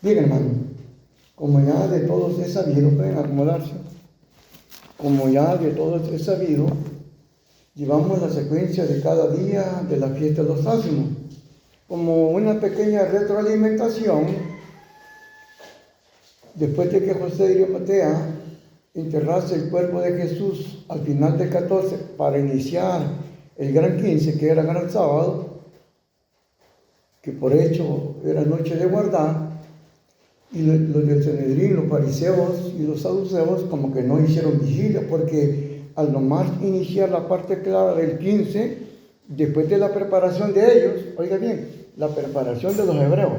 Bien, hermano, como ya de todos es sabido, pueden acomodarse, como ya de todos es sabido, llevamos la secuencia de cada día de la fiesta de los ázimos, como una pequeña retroalimentación, después de que José de Arimatea enterrase el cuerpo de Jesús al final del 14 para iniciar el gran 15, que era gran sábado, que por hecho era noche de guardar, y los del Sanedrín, los fariseos y los saduceos como que no hicieron vigilia, porque al nomás iniciar la parte clara del 15, después de la preparación de ellos, oiga bien, la preparación de los hebreos,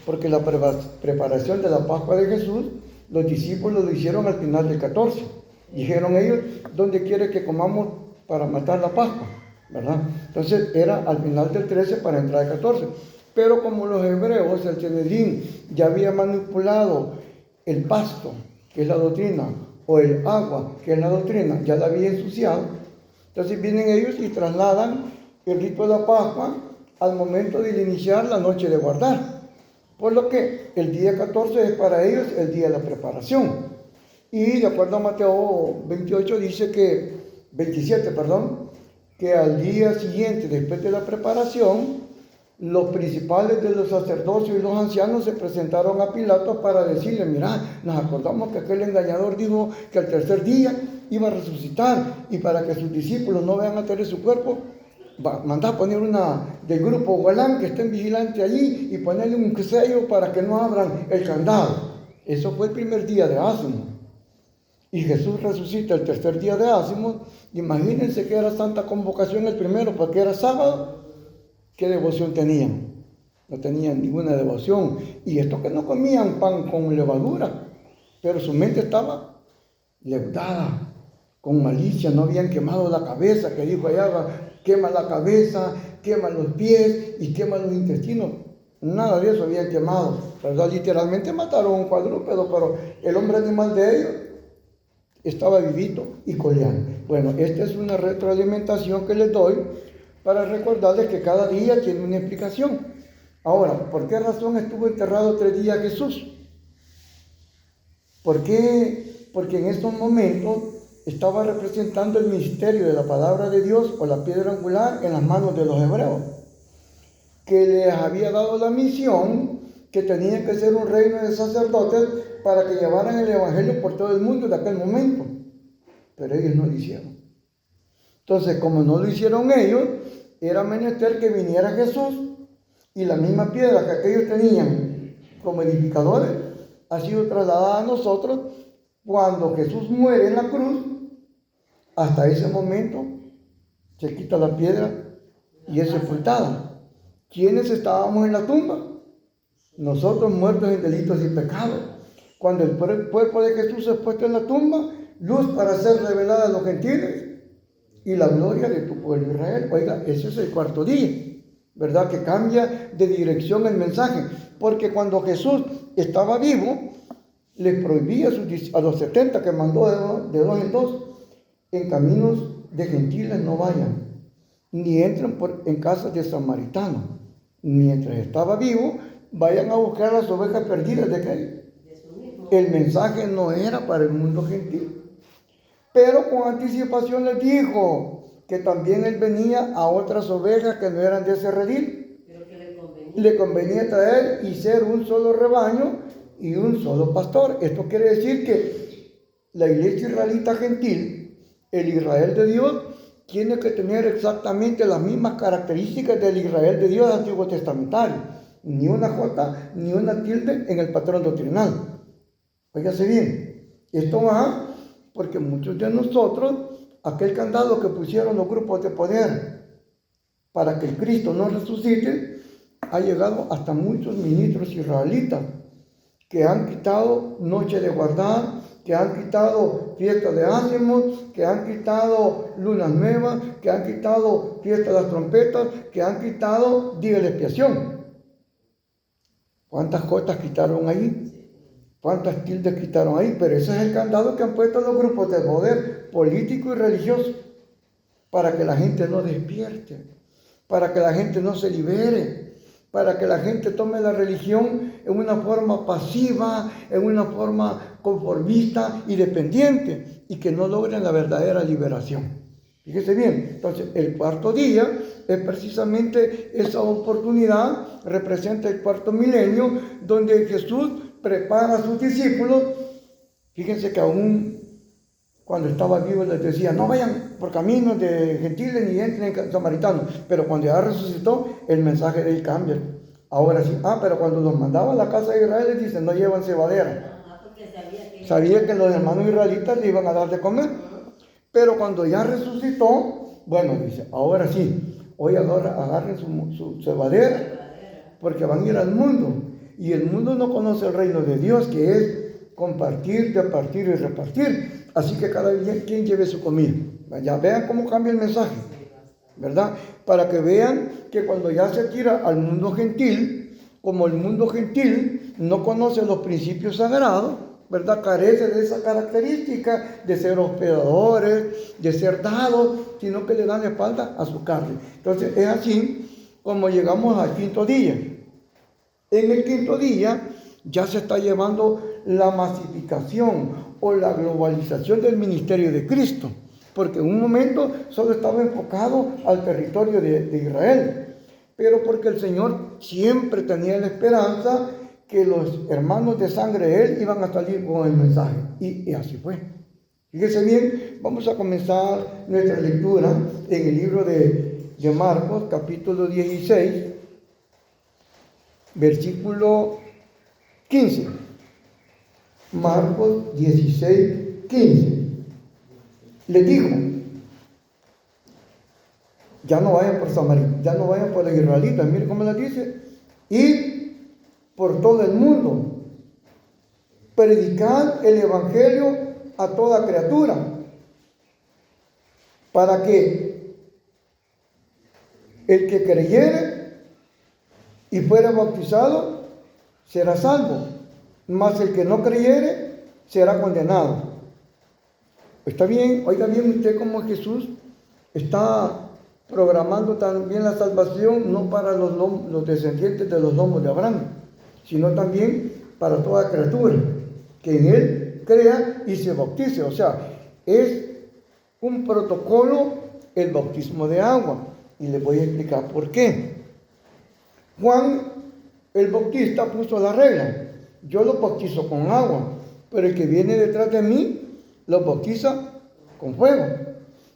porque la preparación de la Pascua de Jesús, los discípulos lo hicieron al final del 14. Dijeron ellos, ¿dónde quiere que comamos para matar la Pascua? ¿Verdad? Entonces era al final del 13 para entrar al 14. Pero como los hebreos, el Sanedrín, ya había manipulado el pasto, que es la doctrina, o el agua, que es la doctrina, ya la había ensuciado, entonces vienen ellos y trasladan el rito de la Pascua al momento de iniciar la noche de guardar. Por lo que el día 14 es para ellos el día de la preparación. Y de acuerdo a Mateo 28 dice que, 27, perdón, que al día siguiente, después de la preparación, los principales de los sacerdocios y los ancianos se presentaron a Pilato para decirle, mira, nos acordamos que aquel engañador dijo que al tercer día iba a resucitar, y para que sus discípulos no vean a tener su cuerpo, mandá a poner una del grupo Golán que estén vigilantes allí y ponerle un sello para que no abran el candado. Eso fue el primer día de Ázimo. Y Jesús resucita el tercer día de Ázimo. Imagínense que era santa convocación el primero, porque era sábado. ¿Qué devoción tenían? No tenían ninguna devoción. Y esto que no comían pan con levadura, pero su mente estaba leudada, con malicia. No habían quemado la cabeza, que dijo allá, quema la cabeza, quema los pies y quema los intestinos. Nada de eso habían quemado, ¿verdad? Literalmente mataron a un cuadrúpedo, pero el hombre animal de ellos estaba vivito y coleando. Bueno, esta es una retroalimentación que les doy para recordarles que cada día tiene una explicación. Ahora, ¿por qué razón estuvo enterrado 3 días Jesús? ¿Por qué? Porque en estos momentos estaba representando el misterio de la palabra de Dios, o la piedra angular, en las manos de los hebreos, que les había dado la misión que tenían que ser un reino de sacerdotes para que llevaran el evangelio por todo el mundo de aquel momento. Pero ellos no lo hicieron. Entonces, como no lo hicieron ellos, era menester que viniera Jesús, y la misma piedra que aquellos tenían como edificadores ha sido trasladada a nosotros. Cuando Jesús muere en la cruz, hasta ese momento se quita la piedra y es sepultada. ¿Quiénes estábamos en la tumba? Nosotros, muertos en delitos y pecados. Cuando el cuerpo de Jesús es puesto en la tumba, luz para ser revelada a los gentiles y la gloria de tu pueblo Israel. Oiga, ese es el cuarto día, ¿verdad? Que cambia de dirección el mensaje. Porque cuando Jesús estaba vivo, les prohibía a los 70 que mandó de dos en dos, en caminos de gentiles no vayan, ni entren en casas de samaritanos. Mientras estaba vivo, vayan a buscar las ovejas perdidas de aquel. El mensaje no era para el mundo gentil. Pero con anticipación les dijo que también él venía a otras ovejas que no eran de ese redil. Le convenía traer y ser un solo rebaño y un solo pastor. Esto quiere decir que la iglesia israelita gentil, el Israel de Dios, tiene que tener exactamente las mismas características del Israel de Dios antiguo testamentario. Ni una jota, ni una tilde en el patrón doctrinal. Óigase bien, esto va porque muchos de nosotros, aquel candado que pusieron los grupos de poder para que el Cristo no resucite, ha llegado hasta muchos ministros israelitas que han quitado noche de guardar, que han quitado fiesta de ázimos, que han quitado lunas nuevas, que han quitado fiesta de las trompetas, que han quitado día de expiación. ¿Cuántas cotas quitaron ahí? ¿Cuántas tildes quitaron ahí? Pero ese es el candado que han puesto los grupos de poder político y religioso, para que la gente no despierte, para que la gente no se libere, para que la gente tome la religión en una forma pasiva, en una forma conformista y dependiente, y que no logren la verdadera liberación. Fíjese bien, entonces el cuarto día es precisamente esa oportunidad, representa el cuarto milenio, donde Jesús prepara a sus discípulos. Fíjense que aún cuando estaba vivo les decía, no vayan por caminos de gentiles ni entren en samaritanos, pero cuando ya resucitó, el mensaje de él cambia. Ahora sí, pero cuando los mandaba a la casa de Israel, les dice, no llevan cebadera. Porque sabía que los hermanos israelitas le iban a dar de comer. Pero cuando ya resucitó, bueno, dice, ahora sí, hoy agarren su cebadera, porque van a ir al mundo. Y el mundo no conoce el reino de Dios, que es compartir, repartir y repartir. Así que cada quien lleve su comida. Ya vean cómo cambia el mensaje, ¿verdad? Para que vean que cuando ya se tira al mundo gentil, como el mundo gentil no conoce los principios sagrados, ¿verdad? Carece de esa característica de ser hospedadores, de ser dados, sino que le dan la espalda a su carne. Entonces es así como llegamos al quinto día. En el quinto día ya se está llevando la masificación o la globalización del ministerio de Cristo, porque en un momento solo estaba enfocado al territorio de Israel, pero porque el Señor siempre tenía la esperanza que los hermanos de sangre de Él iban a salir con el mensaje, y así fue. Fíjese bien, vamos a comenzar nuestra lectura en el libro de Marcos, capítulo 16, versículo 15. Marcos 16, 15. Les dijo, ya no vayan por Samaria, ya no vayan por los israelitas, mire cómo les dice, y por todo el mundo, predicad el evangelio a toda criatura, para que el que creyere y fuera bautizado será salvo, mas el que no creyere será condenado. Está bien, oiga bien usted cómo Jesús está programando también la salvación, no para los descendientes de los lomos de Abraham, sino también para toda criatura que en Él crea y se bautice. O sea, es un protocolo el bautismo de agua, y les voy a explicar por qué. Juan el Bautista puso la regla: yo los bautizo con agua, pero el que viene detrás de mí los bautiza con fuego.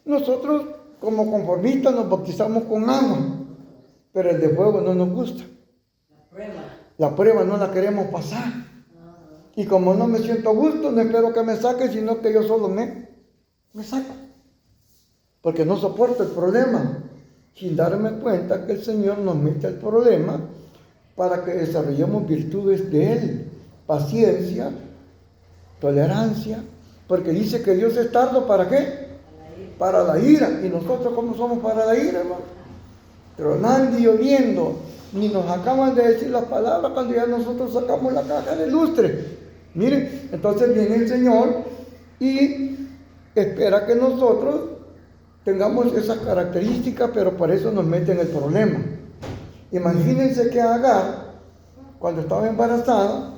Nosotros como conformistas nos bautizamos con agua, pero el de fuego no nos gusta. La prueba no la queremos pasar. Y como no me siento a gusto, no espero que me saque, sino que yo solo me saco. Porque no soporto el problema, sin darme cuenta que el Señor nos mete el problema para que desarrollemos virtudes de Él, paciencia, tolerancia, porque dice que Dios es tardo, ¿para qué? Para la ira. ¿Y nosotros cómo somos para la ira, hermano? Tronando y lloviendo. Ni nos acaban de decir las palabras cuando ya nosotros sacamos la caja de lustre. Miren, entonces viene el Señor y espera que nosotros tengamos esas características, pero por eso nos meten el problema. Imagínense que Agar, cuando estaba embarazada,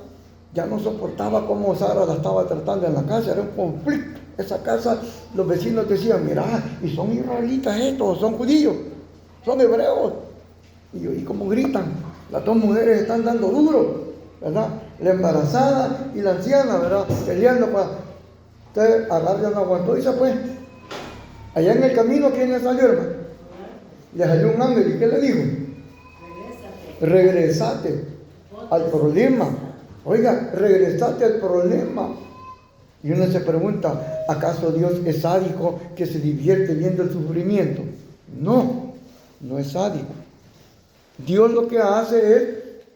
ya no soportaba cómo Sara la estaba tratando en la casa, era un conflicto. Esa casa, los vecinos decían, mira, y son israelitas estos, son judíos, son hebreos. Y como gritan, las dos mujeres están dando duro, ¿verdad? La embarazada y la anciana, ¿verdad? Peleando para... Entonces Agar ya no aguantó y se fue. Allá en el camino, ¿quién le salió, hermano? Le salió un ángel, ¿y qué le dijo? Regresate al problema. Oiga, regresate al problema. Y uno se pregunta, ¿acaso Dios es sádico que se divierte viendo el sufrimiento? No, no es sádico. Dios lo que hace es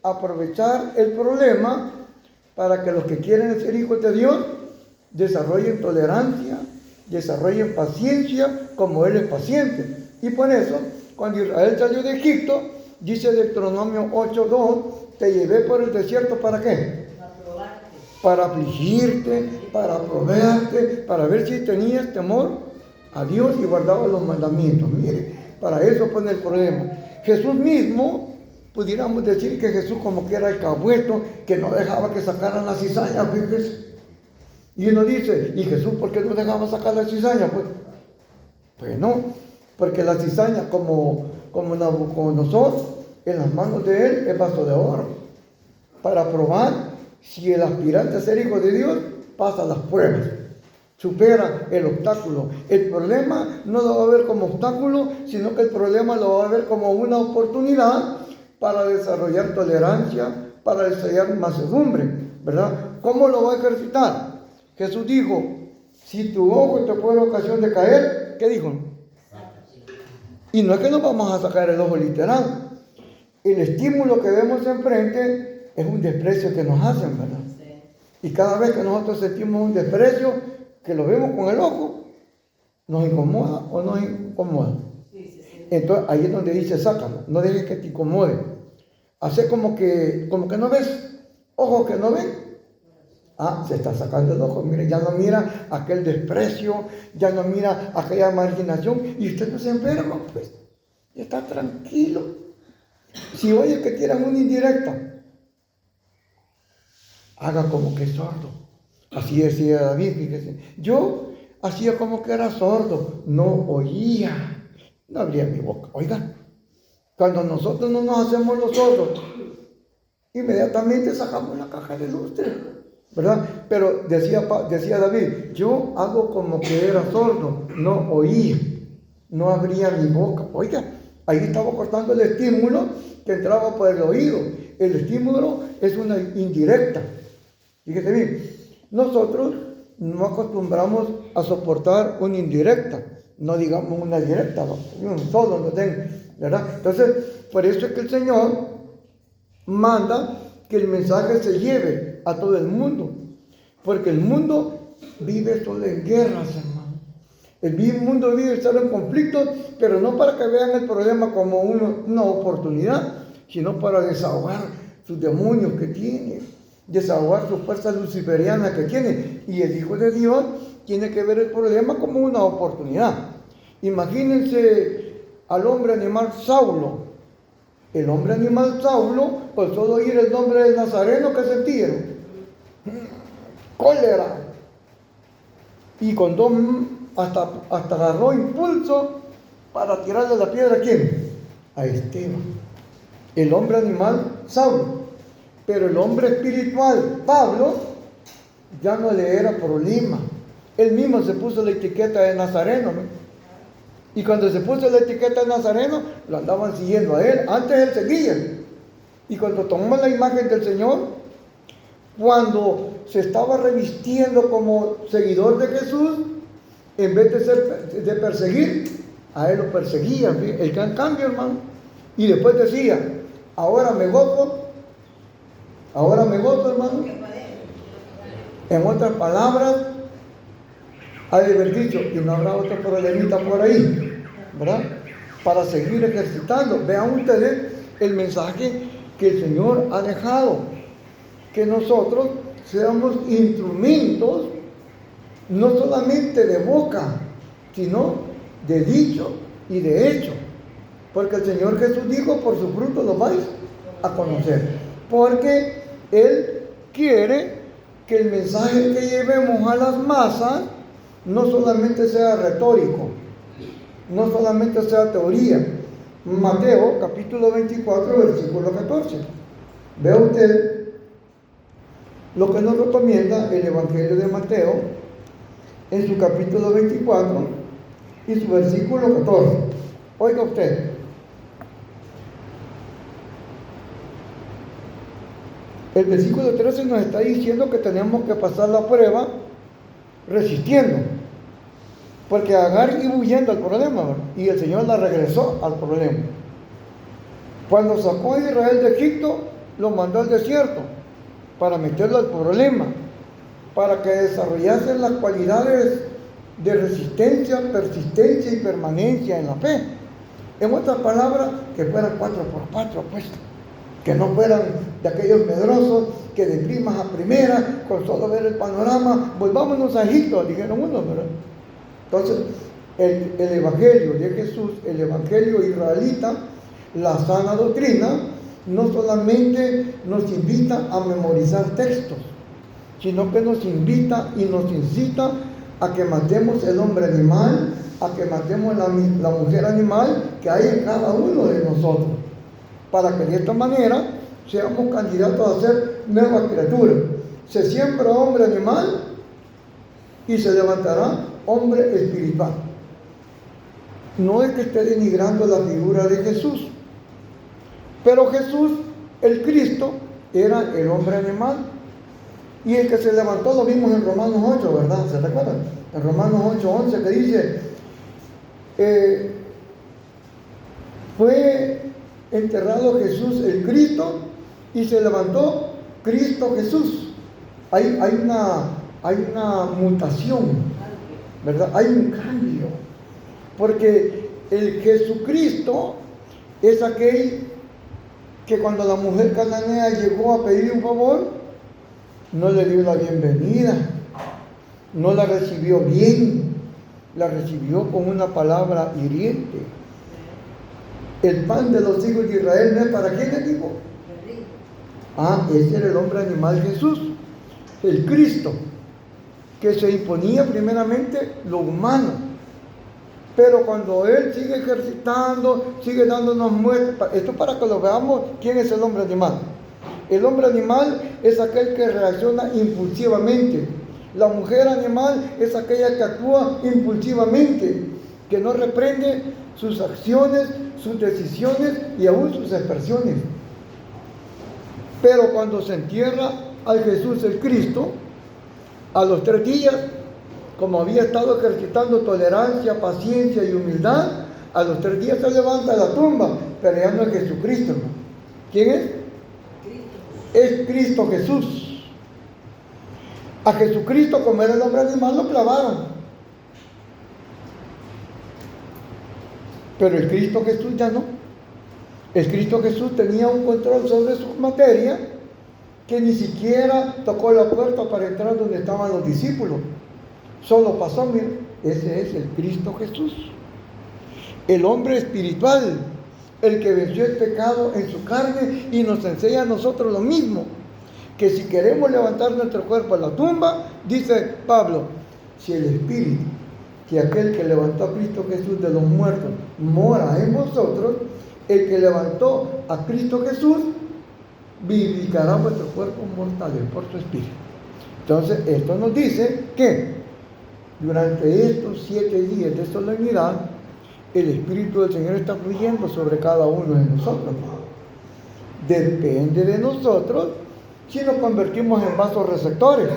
aprovechar el problema para que los que quieren ser hijos de Dios desarrollen tolerancia, desarrollen paciencia como Él es paciente. Y por eso, cuando Israel salió de Egipto, dice Deuteronomio 8:2, te llevé por el desierto, ¿para qué? Para afligirte, para probarte, para ver si tenías temor a Dios y guardabas los mandamientos. Mire, para eso pone el problema. Jesús mismo pudiéramos decir que Jesús como que era el cabueto, que no dejaba que sacaran la cizaña, fíjese. Y uno dice, ¿y Jesús por qué no dejaba sacar la cizaña? Pues no, porque la cizaña como Nabucodonosor, en las manos de él es vaso de oro, para probar si el aspirante a ser hijo de Dios pasa las pruebas, supera el obstáculo. El problema no lo va a ver como obstáculo, sino que el problema lo va a ver como una oportunidad para desarrollar tolerancia, para desarrollar mansedumbre, ¿verdad? ¿Cómo lo va a ejercitar? Jesús dijo, si tu ojo te fuera ocasión de caer, ¿qué dijo? Y no es que nos vamos a sacar el ojo literal. El estímulo que vemos enfrente es un desprecio que nos hacen, ¿verdad? Y cada vez que nosotros sentimos un desprecio, que lo vemos con el ojo, ¿nos incomoda o no nos incomoda? Entonces ahí es donde dice, sácalo, no dejes que te incomode. Hace como que no ves, ojos que no ven. Se está sacando el ojo, mire, ya no mira aquel desprecio, ya no mira aquella marginación, y usted no se enferma, pues, está tranquilo. Si oye que tiran una indirecta, haga como que es sordo. Así decía David, fíjese. Yo hacía como que era sordo, no oía, no abría mi boca. Oiga, cuando nosotros no nos hacemos los sordos, inmediatamente sacamos la caja de lustre, ¿verdad? Pero decía David, yo hago como que era sordo, no oía, no abría mi boca. Oiga, ahí estaba cortando el estímulo que entraba por el oído. El estímulo es una indirecta. Fíjese bien, nosotros no acostumbramos a soportar una indirecta, no digamos una directa, un solo no tengo, ¿verdad? Entonces, por eso es que el Señor manda que el mensaje se lleve a todo el mundo, porque el mundo vive solo en guerras, hermano. El mundo vive solo en conflictos, pero no para que vean el problema como una oportunidad, sino para desahogar sus demonios que tiene, desahogar sus fuerzas luciferianas que tiene. Y el Hijo de Dios tiene que ver el problema como una oportunidad. Imagínense al hombre animal Saulo. El hombre animal Saulo, por solo oír el nombre del Nazareno, ¿qué sentieron? Cólera. Y con dos, hasta agarró impulso para tirarle la piedra. ¿A quién? A Esteban. El hombre animal Saulo. Pero el hombre espiritual, Pablo, ya no le era problema. Él mismo se puso la etiqueta de Nazareno, ¿no? Y cuando se puso la etiqueta de Nazareno, lo andaban siguiendo a él. Antes él seguía. Y cuando tomó la imagen del Señor, cuando se estaba revistiendo como seguidor de Jesús, en vez de perseguir, a él lo perseguían. El gran cambio, hermano. Y después decía, ahora me gozo, hermano. En otras palabras, ha de haber dicho, y no habrá otro problemita por ahí, ¿verdad? Para seguir ejercitando. Vean ustedes el mensaje que el Señor ha dejado, que nosotros seamos instrumentos, no solamente de boca, sino de dicho y de hecho. Porque el Señor Jesús dijo, por su fruto lo vais a conocer. Porque Él quiere que el mensaje que llevemos a las masas no solamente sea retórico, no solamente sea teoría. Mateo capítulo 24, versículo 14. Vea usted lo que nos recomienda el Evangelio de Mateo en su capítulo 24 y su versículo 14. Oiga usted. El versículo 13 nos está diciendo que tenemos que pasar la prueba resistiendo, porque Agar iba huyendo al problema, ¿verdad? Y el Señor la regresó al problema. Cuando sacó a Israel de Egipto, lo mandó al desierto para meterlo al problema, para que desarrollasen las cualidades de resistencia, persistencia y permanencia en la fe. En otras palabras, que fueran 4x4, pues, que no fueran de aquellos medrosos que de primas a primeras, con solo ver el panorama, volvámonos a Egipto, dijeron unos, ¿verdad? Entonces, el Evangelio de Jesús, el Evangelio israelita, la sana doctrina, no solamente nos invita a memorizar textos, sino que nos invita y nos incita a que matemos el hombre animal, a que matemos la mujer animal que hay en cada uno de nosotros, para que de esta manera seamos candidatos a ser nuevas criaturas. Se siembra hombre animal y se levantará hombre espiritual. No es que esté denigrando la figura de Jesús, pero Jesús, el Cristo, era el hombre animal. Y el que se levantó lo vimos en Romanos 8, ¿verdad? ¿Se recuerdan? En Romanos 8:11 que dice, fue enterrado Jesús el Cristo y se levantó Cristo Jesús. Hay una mutación, ¿verdad? Hay un cambio. Porque el Jesucristo es aquel que cuando la mujer cananea llegó a pedir un favor, no le dio la bienvenida, no la recibió bien, la recibió con una palabra hiriente. El pan de los hijos de Israel no es para quién, le digo. Ese era el hombre animal Jesús, el Cristo, que se imponía primeramente lo humano. Pero cuando Él sigue ejercitando, sigue dándonos muestras, esto para que lo veamos, ¿quién es el hombre animal? El hombre animal es aquel que reacciona impulsivamente. La mujer animal es aquella que actúa impulsivamente, que no reprende sus acciones, sus decisiones y aún sus expresiones. Pero cuando se entierra al Jesús el Cristo, a los 3 días, como había estado ejercitando tolerancia, paciencia y humildad, a los 3 días se levanta de la tumba, pero ya no es Jesucristo, ¿no? ¿Quién es? Es Cristo Jesús. A Jesucristo, como era el hombre animal, lo clavaron. Pero el Cristo Jesús ya no. El Cristo Jesús tenía un control sobre su materia que ni siquiera tocó la puerta para entrar donde estaban los discípulos. Solo pasó, mira, ese es el Cristo Jesús. El hombre espiritual, el que venció el pecado en su carne y nos enseña a nosotros lo mismo, que si queremos levantar nuestro cuerpo a la tumba, dice Pablo, si el Espíritu, que aquel que levantó a Cristo Jesús de los muertos mora en vosotros, el que levantó a Cristo Jesús vivificará vuestros cuerpos mortales por su Espíritu. Entonces esto nos dice que durante estos 7 días de solemnidad, el Espíritu del Señor está fluyendo sobre cada uno de nosotros. Depende de nosotros si nos convertimos en vasos receptores,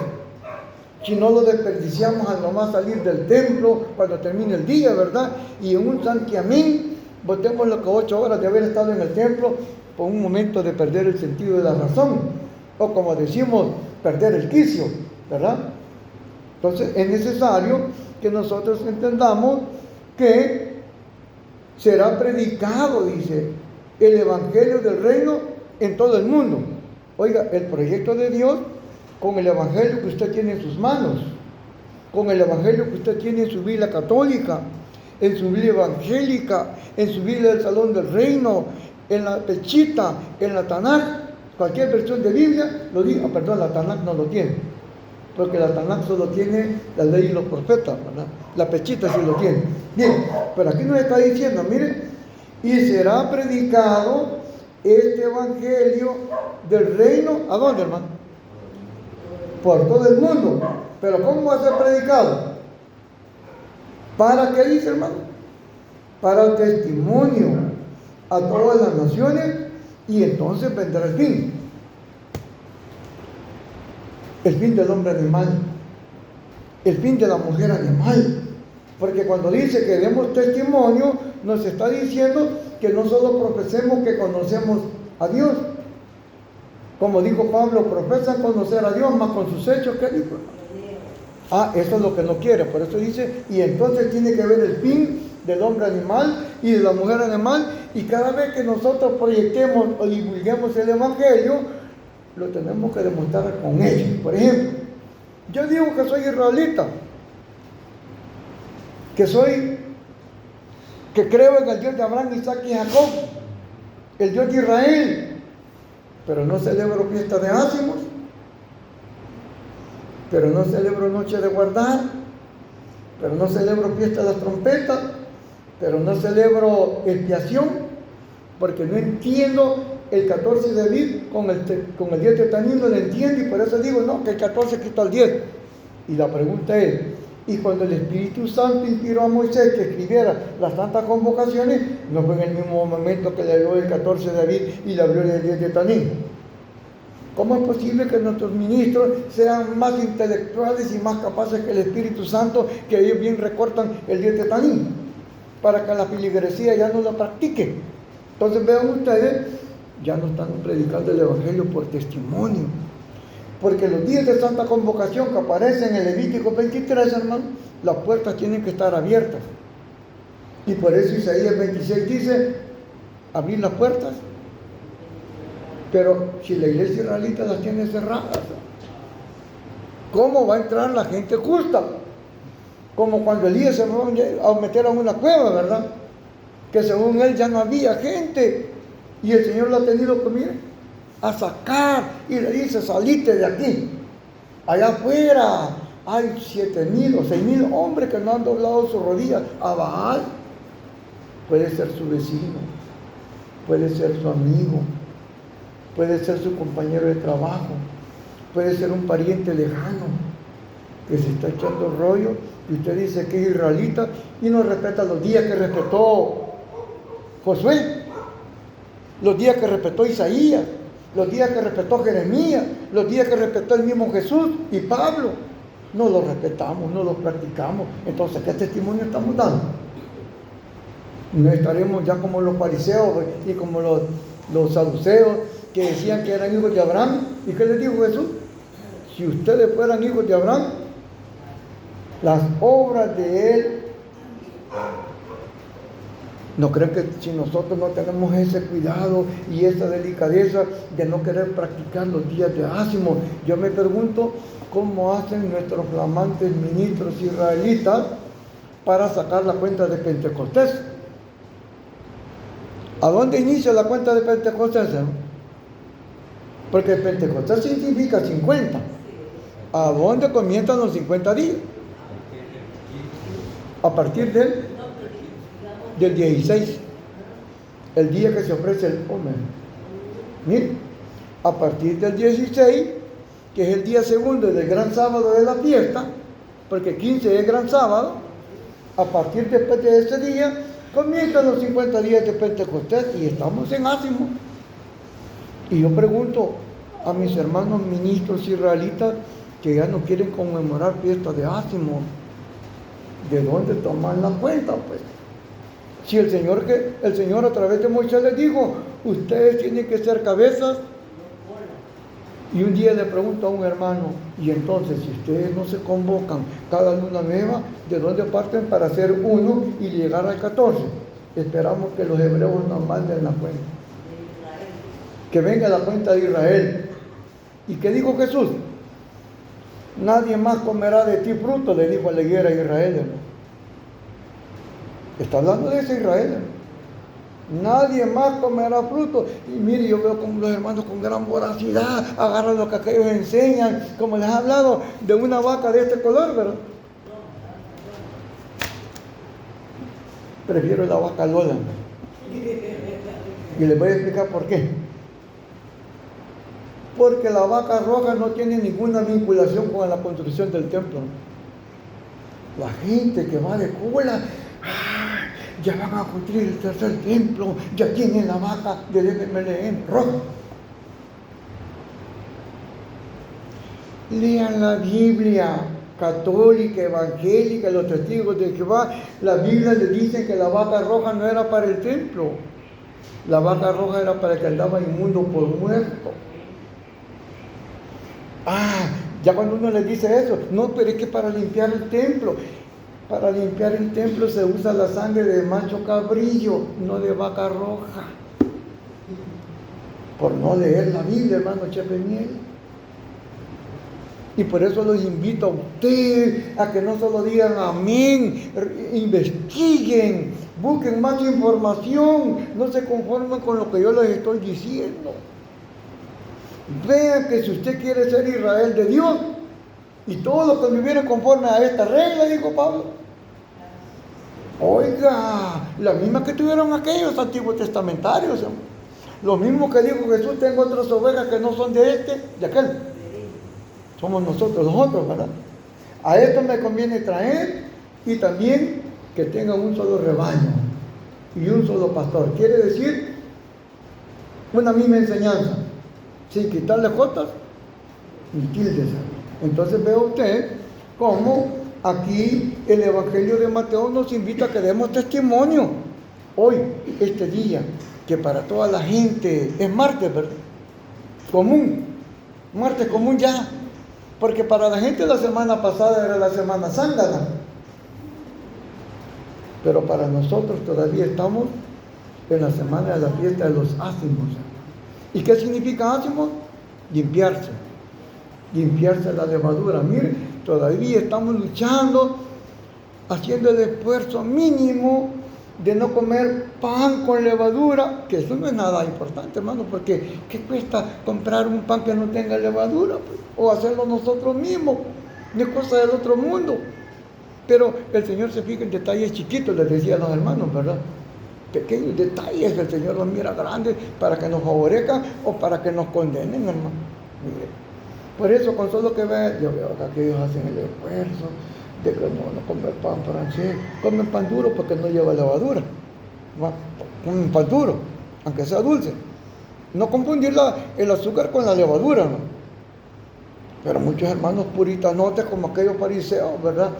si no lo desperdiciamos al nomás salir del templo cuando termine el día, ¿verdad? Y en un santiamén botemos lo que 8 horas de haber estado en el templo por un momento de perder el sentido de la razón, o como decimos, perder el quicio, ¿verdad? Entonces es necesario que nosotros entendamos que será predicado, dice, el Evangelio del Reino en todo el mundo. Oiga, el proyecto de Dios con el Evangelio que usted tiene en sus manos, con el Evangelio que usted tiene en su Biblia católica, en su Biblia evangélica, en su Biblia del Salón del Reino, en la Pechita, en la Tanakh, cualquier versión de Biblia, lo digo, perdón, la Tanakh no lo tiene, porque la Tanakh solo tiene la ley y los profetas, ¿verdad? La Pechita sí lo tiene. Bien, pero aquí nos está diciendo, miren, y será predicado este Evangelio del Reino, ¿a dónde, hermano? Por todo el mundo. Pero ¿cómo va a ser predicado? ¿Para qué dice, hermano? Para testimonio a todas las naciones, y entonces vendrá el fin. El fin del hombre animal, el fin de la mujer animal. Porque cuando dice que demos testimonio, nos está diciendo que no solo profesemos que conocemos a Dios. Como dijo Pablo, profesan conocer a Dios, mas con sus hechos, ¿qué dijo? Eso es lo que no quiere. Por eso dice, y entonces tiene que ver el fin del hombre animal y de la mujer animal. Y cada vez que nosotros proyectemos o divulguemos el Evangelio, lo tenemos que demostrar con hechos. Por ejemplo, yo digo que soy israelita, que creo en el Dios de Abraham, Isaac y Jacob, el Dios de Israel, pero no celebro fiesta de ácimos, pero no celebro noche de guardar, pero no celebro fiesta de las trompetas, pero no celebro expiación, porque no entiendo el 14 de Aviv con el 10 de Tanín, no lo entiendo, y por eso digo, no, que el 14 quita el 10. Y la pregunta es, y cuando el Espíritu Santo inspiró a Moisés que escribiera las tantas convocaciones, no fue en el mismo momento que le habló el 14 de Aviv y le habló el 10 de Tanín. ¿Cómo es posible que nuestros ministros sean más intelectuales y más capaces que el Espíritu Santo, que ellos bien recortan el 10 de Tanín, para que la filigresía ya no la practique? Entonces vean ustedes, ya no están predicando el Evangelio por testimonio, porque los días de Santa Convocación que aparecen en Levítico 23, hermano, las puertas tienen que estar abiertas. Y por eso Isaías 26 dice, abrir las puertas. Pero si la iglesia israelita las tiene cerradas, ¿cómo va a entrar la gente justa? Como cuando Elías se fue a meter a una cueva, ¿verdad? Que según él ya no había gente. Y el Señor lo ha tenido que, mire, a sacar. Y le dice, salite de aquí. Allá afuera hay 7,000 o 6,000 hombres que no han doblado sus rodillas a Baal. Puede ser su vecino, puede ser su amigo, puede ser su compañero de trabajo, puede ser un pariente lejano que se está echando rollo y usted dice que es israelita y no respeta los días que respetó Josué, los días que respetó Isaías, los días que respetó Jeremías, los días que respetó el mismo Jesús y Pablo. No los respetamos, no los practicamos. Entonces, ¿qué testimonio estamos dando? No estaremos ya como los fariseos y como los saduceos que decían que eran hijos de Abraham. ¿Y qué les dijo Jesús? Si ustedes fueran hijos de Abraham, las obras de él. ¿No creen que si nosotros no tenemos ese cuidado y esa delicadeza de no querer practicar los días de ácimo? Yo me pregunto cómo hacen nuestros flamantes ministros israelitas para sacar la cuenta de Pentecostés. ¿A dónde inicia la cuenta de Pentecostés? Porque Pentecostés significa 50. ¿A dónde comienzan los 50 días? A partir del 16, el día que se ofrece el hombre. Mire, a partir del 16, que es el día segundo del gran sábado de la fiesta, porque 15 es gran sábado, a partir después de ese día, comienzan los 50 días de Pentecostés y estamos en ácimo. Y yo pregunto a mis hermanos ministros israelitas que ya no quieren conmemorar fiesta de ácimo, ¿de dónde toman la cuenta? Pues si el Señor a través de Moisés les dijo, ustedes tienen que ser cabezas. Y un día le pregunto a un hermano, y entonces si ustedes no se convocan cada luna nueva, ¿de dónde parten para hacer uno y llegar al 14? Esperamos que los hebreos nos manden la cuenta, que venga la cuenta de Israel. ¿Y qué dijo Jesús? Nadie más comerá de ti fruto, le dijo a la higuera a Israel, hermano. Está hablando de ese Israel, hermano. Nadie más comerá fruto. Y mire, yo veo como los hermanos con gran voracidad agarran lo que aquellos enseñan, como les he hablado de una vaca de este color, ¿verdad? Prefiero la vaca Lola. Y les voy a explicar por qué. Porque la vaca roja no tiene ninguna vinculación con la construcción del templo. La gente que va de cola, ya van a construir el tercer templo, ya tienen la vaca del FMLN roja. Lean la Biblia católica, evangélica, los testigos de Jehová. La Biblia les dice que la vaca roja no era para el templo. La vaca roja era para el que andaba inmundo por muerto. Ya cuando uno les dice eso, no, pero es que para limpiar el templo. Para limpiar el templo se usa la sangre de macho cabrillo, no de vaca roja. Por no leer la Biblia, hermano Chepe Miel. Y por eso los invito a usted a que no solo digan amén, investiguen, busquen más información, no se conformen con lo que yo les estoy diciendo. Vean que si usted quiere ser Israel de Dios, y todos los que vivieron conforme a esta regla, dijo Pablo, oiga, la misma que tuvieron aquellos antiguos testamentarios, lo mismo que dijo Jesús, tengo otras ovejas que no son de aquel. Somos nosotros los otros, ¿verdad? A esto me conviene traer, y también que tenga un solo rebaño y un solo pastor. Quiere decir una misma enseñanza, sin quitarle jotas ni tildes. Entonces ve usted cómo aquí el Evangelio de Mateo nos invita a que demos testimonio hoy, este día, que para toda la gente es martes, ¿verdad? Común, martes común ya, porque para la gente la semana pasada era la Semana Santa, pero para nosotros todavía estamos en la semana de la fiesta de los ácimos. ¿Y qué significa ácimos? Limpiarse la levadura. Mire, todavía estamos luchando, haciendo el esfuerzo mínimo de no comer pan con levadura, que eso no es nada importante, hermano, porque ¿qué cuesta comprar un pan que no tenga levadura? Pues? O hacerlo nosotros mismos, no es cosa del otro mundo. Pero el Señor se fija en detalles chiquitos, les decía a los hermanos, ¿verdad? Pequeños detalles, el Señor los mira grandes para que nos favorezcan o para que nos condenen, hermano. Mire, por eso, con solo que vean, yo veo acá que ellos hacen el esfuerzo de que no comer pan francés, comen pan duro porque no lleva levadura, comen pan duro, aunque sea dulce. No confundir el azúcar con la levadura, ¿no? Pero muchos hermanos puritanotes como aquellos fariseos, ¿verdad?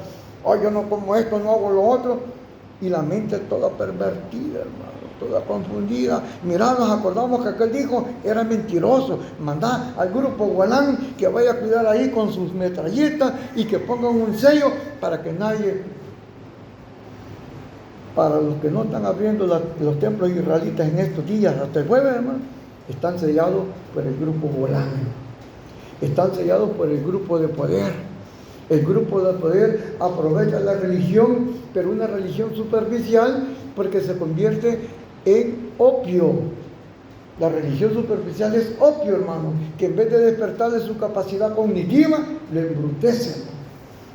Ay, yo no como esto, no hago lo otro. Y la mente toda pervertida, hermano, toda confundida. Mirá, nos acordamos que aquel dijo, era mentiroso. Mandá al grupo Gualán que vaya a cuidar ahí con sus metralletas y que pongan un sello para que nadie, para los que no están abriendo los templos israelitas en estos días, hasta el jueves, hermano, están sellados por el grupo Gualán. Están sellados por el grupo de poder. El grupo de poder aprovecha la religión, pero una religión superficial, porque se convierte en opio. La religión superficial es opio, hermano, que en vez de despertarle su capacidad cognitiva, le embrutece.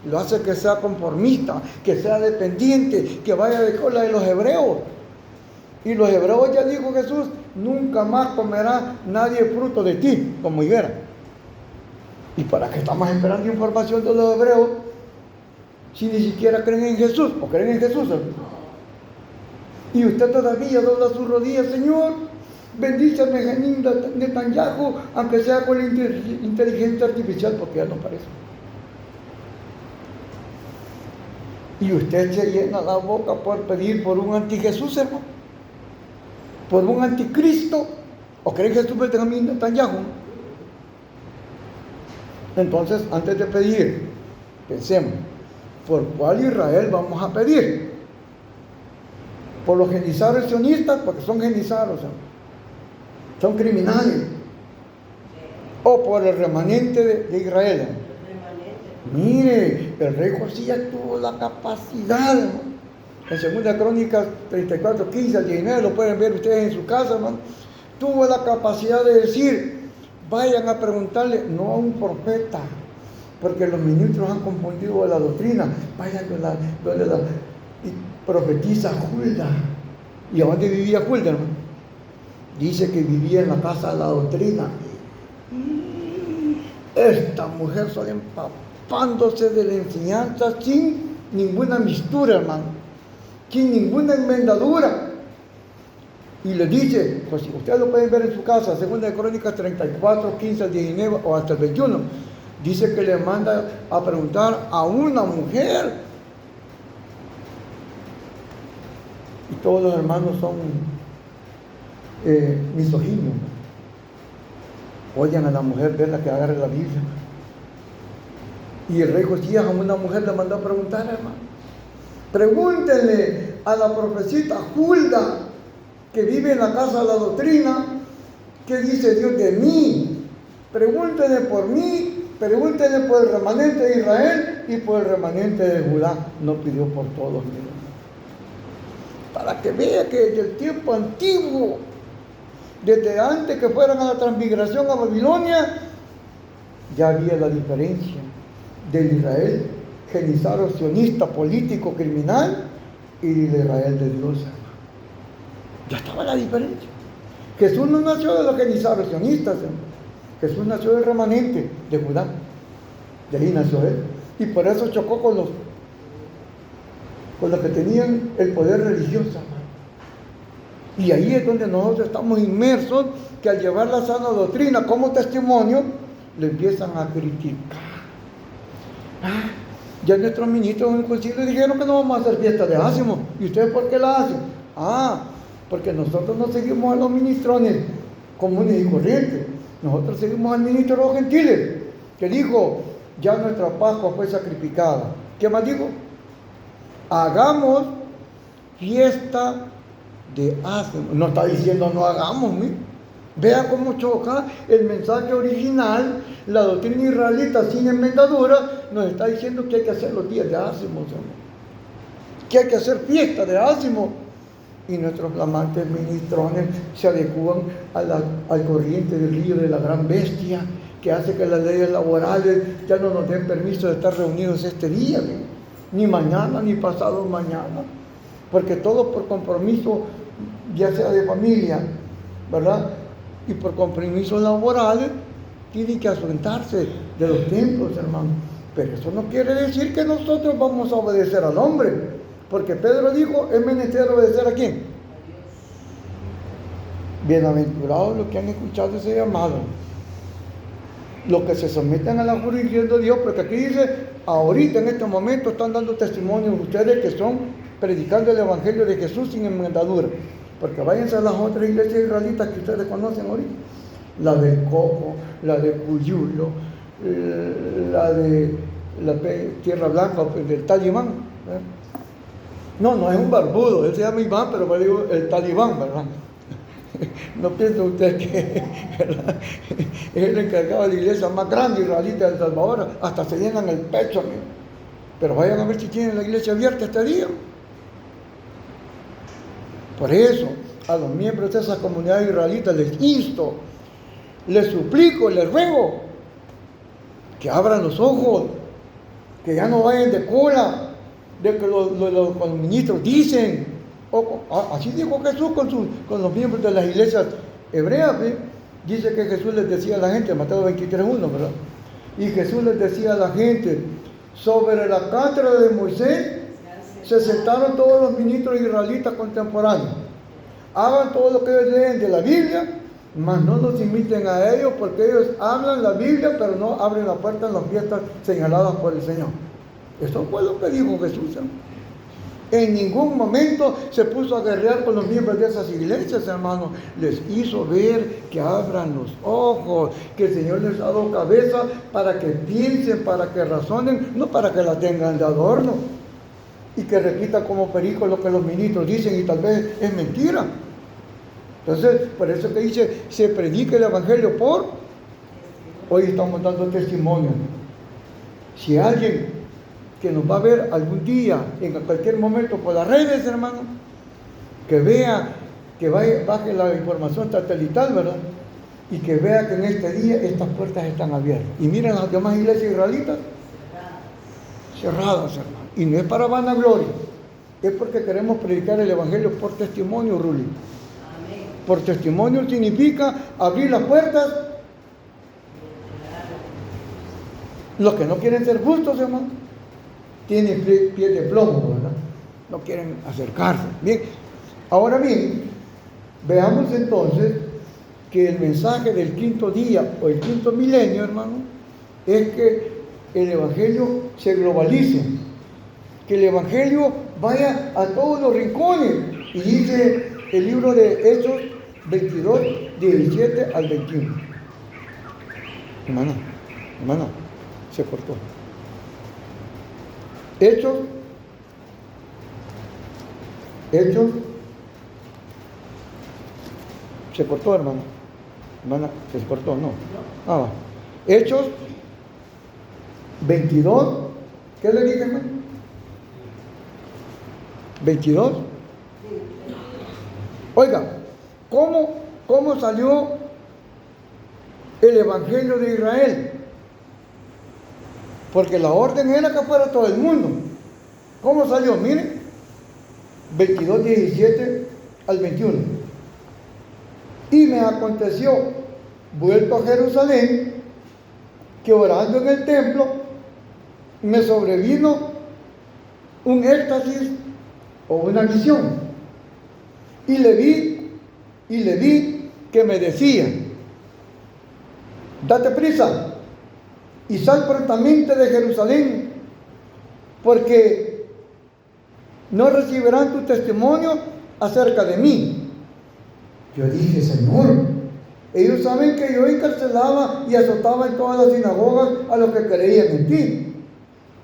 Lo hace que sea conformista, que sea dependiente, que vaya de cola de los hebreos. Y los hebreos, ya dijo Jesús, nunca más comerá nadie fruto de ti, como higuera. ¿Y para qué estamos esperando información de los hebreos si ni siquiera creen en Jesús? ¿O creen en Jesús? Y usted todavía dobla sus rodillas, Señor, bendíceme Benjamín Netanyahu, aunque sea con la inteligencia artificial, porque ya no parece. Y usted se llena la boca por pedir por un anti-Jesús, hermano, por un anticristo. ¿O creen que Jesús Benjamín Netanyahu? Entonces, antes de pedir, pensemos, ¿por cuál Israel vamos a pedir? ¿Por los genizaros sionistas? Porque son genizaros, son criminales. ¿O por el remanente de Israel? Mire, el rey Josías tuvo la capacidad, ¿no? En 2 Crónicas 34, 15 al 19, lo pueden ver ustedes en su casa, hermano. Tuvo la capacidad de decir, vayan a preguntarle, no a un profeta, porque los ministros han confundido la doctrina. Vayan donde la profetiza Hulda. ¿Y a dónde vivía Hulda, hermano? Dice que vivía en la casa de la doctrina. Esta mujer sale empapándose de la enseñanza sin ninguna mistura, hermano, sin ninguna enmendadura. Y le dice, pues ustedes lo pueden ver en su casa, 2 Crónicas 34, 15 al 19 o hasta el 21, dice que le manda a preguntar a una mujer. Y todos los hermanos son misóginos. Oigan a la mujer, verla que agarre la Biblia. Y el rey Josías a una mujer le mandó a preguntar, hermano. Pregúntenle a la profecita Hulda, que vive en la casa de la doctrina, ¿qué dice Dios de mí? Pregúntenle por mí, pregúntenle por el remanente de Israel y por el remanente de Judá. No pidió por todos, para que vea que desde el tiempo antiguo desde antes que fueran a la transmigración a Babilonia, ya había la diferencia del Israel genizaro, sionista, político, criminal, y del Israel de Dios, hermano. Ya estaba la diferencia. Jesús no nació de los genizaros sionistas, hermano. Jesús nació del remanente de Judá. De ahí nació él. Y por eso chocó con los que tenían el poder religioso, hermano. Y ahí es donde nosotros estamos inmersos, que al llevar la sana doctrina como testimonio, le empiezan a criticar. Ya nuestros ministros en el concilio dijeron que no vamos a hacer fiesta de Ázimo. ¿Y ustedes por qué la hacen? Porque nosotros no seguimos a los ministrones comunes y corrientes. Nosotros seguimos al ministro de los gentiles, que dijo, ya nuestra Pascua fue sacrificada. ¿Qué más dijo? Hagamos fiesta de Ázimo. No está diciendo no hagamos, ¿sí? Vean cómo choca el mensaje original, la doctrina israelita sin enmendadura, nos está diciendo que hay que hacer los días de Ázimo, que hay que hacer fiesta de Ázimo. Y nuestros flamantes ministrones se adecúan al corriente del río de la gran bestia, que hace que las leyes laborales ya no nos den permiso de estar reunidos este día, ni mañana, ni pasado mañana, porque todo por compromiso, ya sea de familia, ¿verdad?, y por compromisos laborales, tienen que ausentarse de los templos, hermano. Pero eso no quiere decir que nosotros vamos a obedecer al hombre, porque Pedro dijo, es menester obedecer ¿a quién? Bienaventurados los que han escuchado ese llamado, los que se someten a la jurisdicción de Dios, porque aquí dice, ahorita en este momento están dando testimonio ustedes que son predicando el evangelio de Jesús sin enmendadura, porque váyanse a las otras iglesias israelitas que ustedes conocen ahorita, la de Coco, la de Cuyulo, la de Tierra Blanca, del Talibán, ¿verdad? No es un barbudo, él se llama Iván, pero yo digo el Talibán, ¿verdad? No piensa usted que, ¿verdad?, es el encargado de la iglesia más grande israelita de El Salvador, hasta se llenan el pecho, amigo. Pero vayan a ver si tienen la iglesia abierta este día. Por eso, a los miembros de esa comunidad israelita les insto, les suplico, les ruego que abran los ojos, que ya no vayan de cola, de que los ministros dicen, así dijo Jesús con los miembros de las iglesias hebreas, ¿sí? Dice que Jesús les decía a la gente, Mateo 23:1, ¿verdad? Y Jesús les decía a la gente, sobre la cátedra de Moisés se sentaron todos los ministros israelitas contemporáneos. Hagan todo lo que ellos leen de la Biblia, mas no los imiten a ellos, porque ellos hablan la Biblia, pero no abren la puerta en las fiestas señaladas por el Señor. Eso fue lo que dijo Jesús, ¿eh? En ningún momento se puso a guerrear con los miembros de esas iglesias, hermanos. Les hizo ver que abran los ojos, que el Señor les ha dado cabeza para que piensen, para que razonen, no para que la tengan de adorno y que repitan como perico lo que los ministros dicen y tal vez es mentira. Entonces, por eso que dice, se predica el evangelio por... Hoy estamos dando testimonio. Si alguien que nos va a ver algún día, en cualquier momento por las redes, hermano, que vea, que baje la información satelital, ¿verdad?, y que vea que en este día estas puertas están abiertas. Y miren las demás iglesias israelitas, cerradas, hermano. Y no es para vanagloria, es porque queremos predicar el evangelio por testimonio, Ruli. Por testimonio significa abrir las puertas. Los que no quieren ser justos, hermano, tienen pies de plomo, ¿verdad? No quieren acercarse. Bien, ahora bien, veamos entonces que el mensaje del quinto día o el quinto milenio, hermano, es que el evangelio se globalice, que el evangelio vaya a todos los rincones. Y dice el libro de Hechos 22, 17 al 21. Hermano, se cortó. Hechos, se cortó, hermano. Hermana, se cortó, no. Hechos 22, ¿qué le dije, hermano? 22. Oiga, ¿cómo cómo salió el Evangelio de Israel. Porque la orden era que fuera todo el mundo. ¿Cómo salió? Miren, 22, 17 al 21. Y me aconteció, vuelto a Jerusalén, que orando en el templo, me sobrevino un éxtasis o una visión. Y le vi que me decía: date prisa y sal prontamente de Jerusalén, porque no recibirán tu testimonio acerca de mí. Yo dije: Señor, ellos saben que yo encarcelaba y azotaba en todas las sinagogas a los que creían en ti.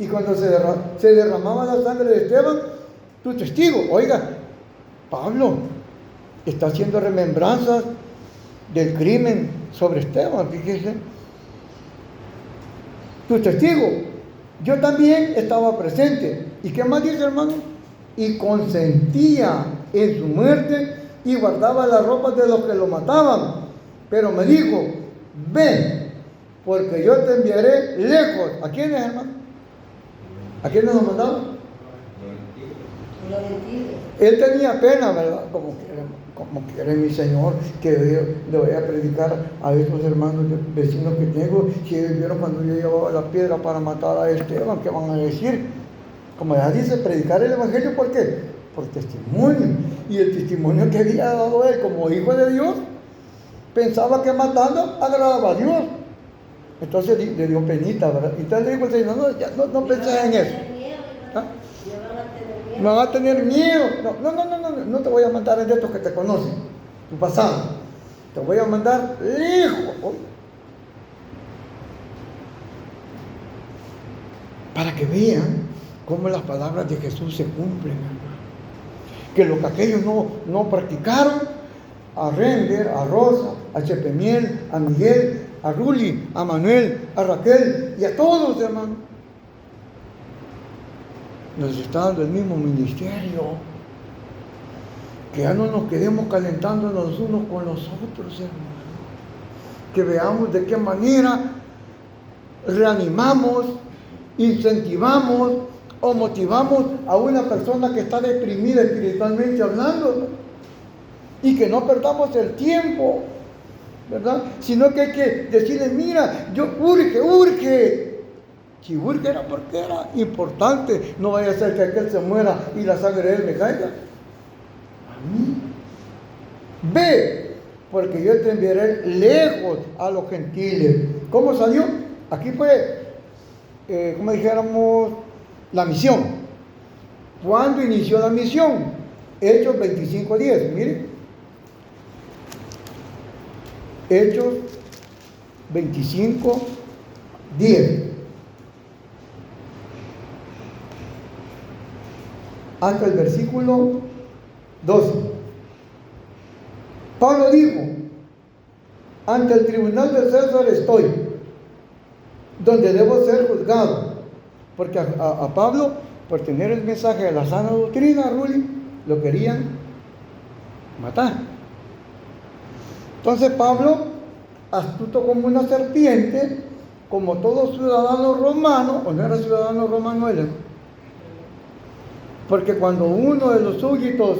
Y cuando se derramaba la sangre de Esteban, tu testigo. Oiga, Pablo está haciendo remembranzas del crimen sobre Esteban, fíjese. Tu testigo. Yo también estaba presente. ¿Y qué más dice, hermano? Y consentía en su muerte y guardaba las ropas de los que lo mataban. Pero me dijo: ven, porque yo te enviaré lejos. ¿A quiénes, hermano? ¿A quiénes nos mandaban? Él tenía pena, ¿verdad? Como quiere mi Señor que le voy a predicar a esos hermanos vecinos que tengo. Si ellos vieron cuando yo llevaba la piedra para matar a Esteban, ¿qué van a decir? Como ya dice, predicar el Evangelio, ¿por qué? Por testimonio. Y el testimonio que había dado él como hijo de Dios, pensaba que matando agradaba a Dios. Entonces le dio penita, ¿verdad? Y entonces le dijo al Señor: no pensé en eso. ¿Ah? Me van a tener miedo. No te voy a mandar de estos que te conocen, tu pasado. Te voy a mandar lejos. Para que vean cómo las palabras de Jesús se cumplen, hermano. Que lo que aquellos no practicaron, a Render, a Rosa, a Chepemiel, a Miguel, a Ruli, a Manuel, a Raquel y a todos, hermano, nos está dando el mismo ministerio. Que ya no nos quedemos calentando los unos con los otros, hermano. Que veamos de qué manera reanimamos, incentivamos o motivamos a una persona que está deprimida espiritualmente hablando, ¿no? Y que no perdamos el tiempo, ¿verdad? Sino que hay que decirle: mira, yo urge. Si urge era porque era importante. No vaya a ser que aquel se muera y la sangre de él me caiga a mí. Ve, porque yo te enviaré lejos a los gentiles. ¿Cómo salió? Aquí fue, como dijéramos, la misión. ¿Cuándo inició la misión? Hechos 25:10. Miren, Hechos 25:10 hasta el versículo 12. Pablo dijo: ante el tribunal de César estoy, donde debo ser juzgado. Porque a Pablo, por tener el mensaje de la sana doctrina, Ruli, lo querían matar. Entonces Pablo, astuto como una serpiente, como todo ciudadano romano, o no era ciudadano romano él, porque cuando uno de los súbditos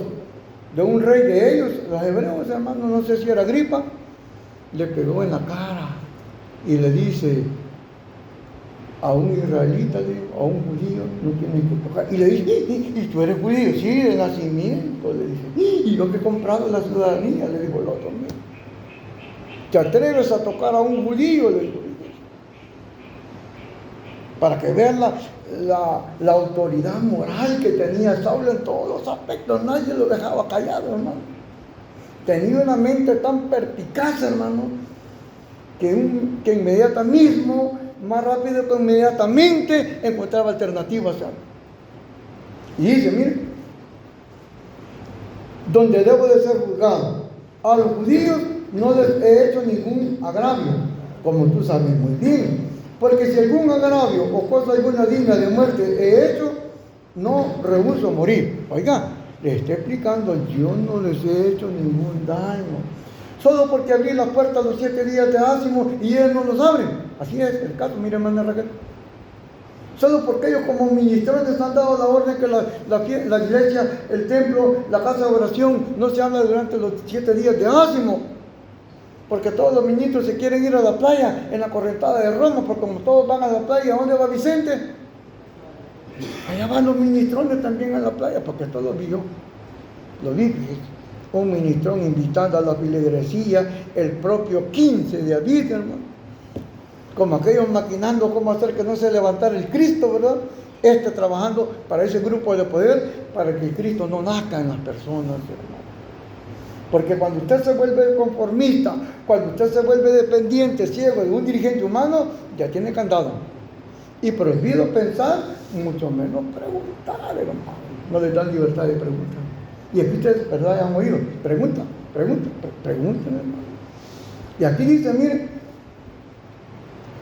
de un rey de ellos, los hebreos, hermano, no sé si era Agripa, le pegó en la cara y le dice a un israelita, a un judío: no tienes que tocar. Y le dice: ¿y tú eres judío? Sí, de nacimiento, le dice. Y yo que he comprado la ciudadanía, le dijo el otro: ¿te atreves a tocar a un judío? Le dijo. Para que vean la autoridad moral que tenía Saulo en todos los aspectos. Nadie lo dejaba callado, hermano. Tenía una mente tan perspicaz, hermano, que inmediatamente, más rápido que inmediatamente, encontraba alternativas. Y dice: mire, donde debo de ser juzgado. A los judíos no les he hecho ningún agravio, como tú sabes muy bien. Porque si algún agravio o cosa alguna digna de muerte he hecho, no rehúso morir. Oiga, le estoy explicando: yo no les he hecho ningún daño. Solo porque abrí la puerta los 7 días de Ácimo y ellos no los abren. Así es el caso, mire, hermana Raquel. Solo porque ellos como ministrones han dado la orden que la iglesia, el templo, la casa de oración no se habla durante los 7 días de Ácimo. Porque todos los ministros se quieren ir a la playa en la correntada de Roma, porque como todos van a la playa, ¿a dónde va Vicente? Allá van los ministrones también a la playa, porque esto lo vi yo. Lo vi, un ministrón invitando a la feligresía el propio 15 de abril, hermano. Como aquellos maquinando cómo hacer que no se levantara el Cristo, ¿verdad? Trabajando para ese grupo de poder, para que el Cristo no nazca en las personas, hermano. Porque cuando usted se vuelve conformista, cuando usted se vuelve dependiente, ciego de un dirigente humano, ya tiene candado. Y prohibido pensar, mucho menos preguntar, hermano. No le dan libertad de preguntar. Y aquí ustedes, ¿verdad? Ya han oído. Pregunten, hermano. Y aquí dice, miren,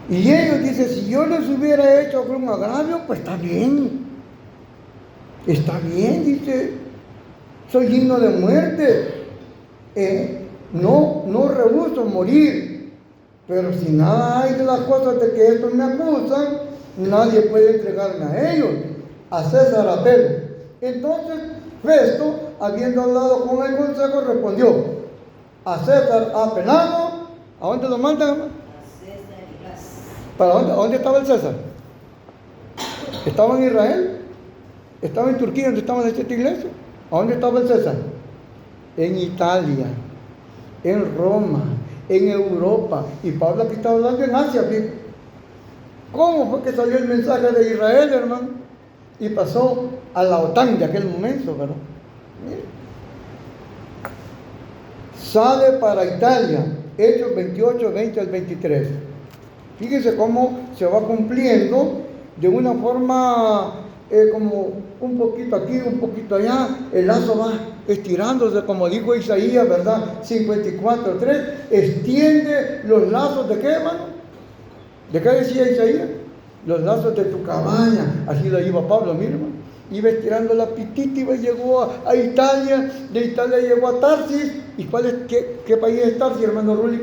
y ellos dicen, si yo les hubiera hecho algún agravio, pues está bien. Está bien, dice, soy digno de muerte. No rehúso morir, pero si nada hay de las cosas de que estos me acusan, nadie puede entregarme a ellos. A César apelo. Entonces Festo, habiendo hablado con el consejo, respondió: a César apelamos. ¿A dónde lo mandan? A César y Blas. ¿Para dónde? ¿A dónde estaba el César? ¿Estaba en Israel? ¿Estaba en Turquía, donde estaba esta iglesia? ¿A dónde estaba el César? En Italia, en Roma, en Europa. Y Pablo aquí está hablando en Asia, ¿sí? ¿Cómo fue que salió el mensaje de Israel, hermano? Y pasó a la OTAN de aquel momento, ¿verdad? Mire. Sale para Italia, Hechos 28, 20 al 23. Fíjense cómo se va cumpliendo de una forma como un poquito aquí, un poquito allá. El lazo va estirándose, como dijo Isaías, ¿verdad? 54:3. Extiende los lazos de qué, hermano? ¿De qué decía Isaías? Los lazos de tu cabaña. Así lo iba Pablo, mire, hermano. Iba estirando la pitita y llegó a Italia. De Italia llegó a Tarsis. ¿Y qué país es Tarsis, hermano Rulli?